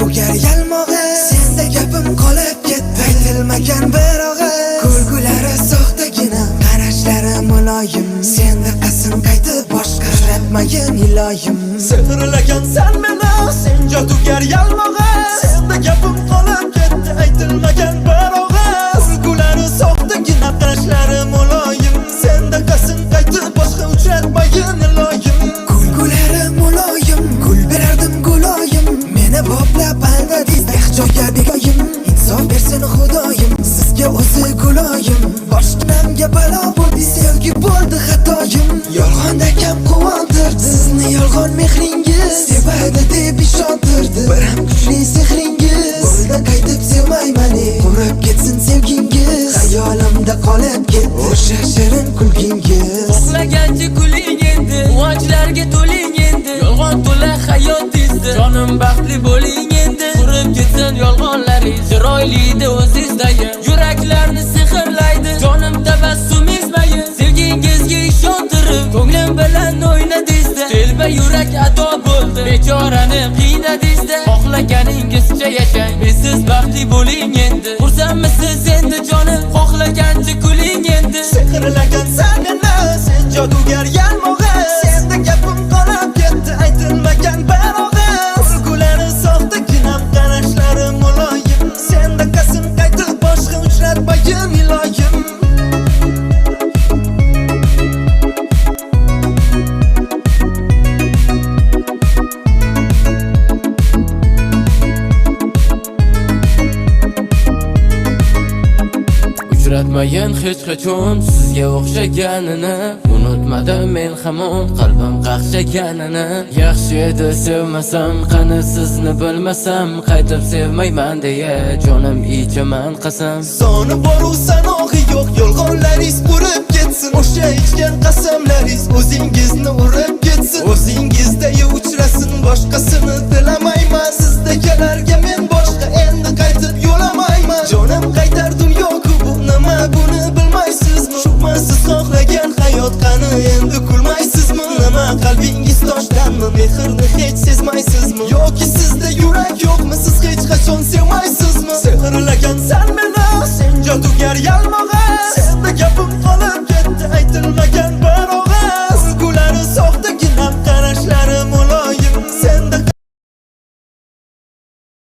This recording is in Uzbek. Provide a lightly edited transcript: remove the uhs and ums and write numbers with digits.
to'gar yalmog'i, senda gapim qolib ketdi, aytilmagan bir og'iz. Kulgulari soxtagina, qarashlari muloyim, senda qasin qaytib boshqa uchratmayin iloyim. Sehrlagan sen meni, sen jodugar yalmog'i, senda gapim qolib ketdi, aytilmagan bir og'iz. Kulgulari soxtagina, qarashlari muloyim, senda qasin qaytib boshqa uchratmayin iloyim. Kulgulari muloyim, gul berardim guloyim, meni boplab aldadingiz joyga begoyim. Insof bersin xudoyim, sizga o'zi guloyim. Boshqamga balo bo'ldi, sevgi bo'ldi xatoyim. Yolg'onda kam quvontirdi, sizni yolg'on mehringiz, sevadi deb ishontirdi, bir ham kuchli sehringiz. Bo'ldi qaytib sevmayman, qurib ketsin sevgingiz, xayolimda qolib ketdi o'sha shirin kulgingiz. Xohlagancha kuling endi, quvonchlarga to'ling endi, yolg'on to'la hayotingizda jonim baxtli bo'ling endi. Qurib ketsin yolg'onlaringiz, chiroylida o'zingizdagi yuraklarni sehrlaydi, jonim tabassumingiz mayin, sevgingizga ishontirib ko'nglim bilan o'ynadingizda, telba yurak ado bo'ldi, bechorani qiynadingizda. Xohlaganingizcha yashang, siz baxtli bo'ling endi, xursandmisiz endi jonim, xohlagancha kuling endi. Sehrlagan sen meni, sen jodugar yalmog'i, senda gapim qolib ketdi, aytilmagan bir og'iz. Kulgulari soxtagina, qarashlari muloyim, senda qasin qaytib boshqa uchratmayin iloyim. Uchratmayin hech qachon sizga o'xshaganini, unutmadim men hamon qalbim qaqshaganini. Yaxshi edi sevmasam, qani sizni bilmasam, qaytib sevmayman deya jonim ichaman qasam. Soni bor u sanoqi yo'q, yolg'onlaringiz urib ketsin, o'sha ichgan qasamlaringiz o'zingizni urib ketsin. O'zingizda uchrasin, boshqasini tilamayman, sizdagilarga men boshqa endi qaytib yo'lamayman. Jonim qaytar dunyo-ku bu nima, buni bilmaysizmi? Shubhasiz xohlagan hayot qani, endi kulmaysizmi? Nima qalbingiz toshdanmi, mehrni hech sezmaysizmi? Yoki sizda yurak yo'qmi, siz hech qachon sevmaysizmi? Sehrlagan sen meni, sen jodugar yalmog'i,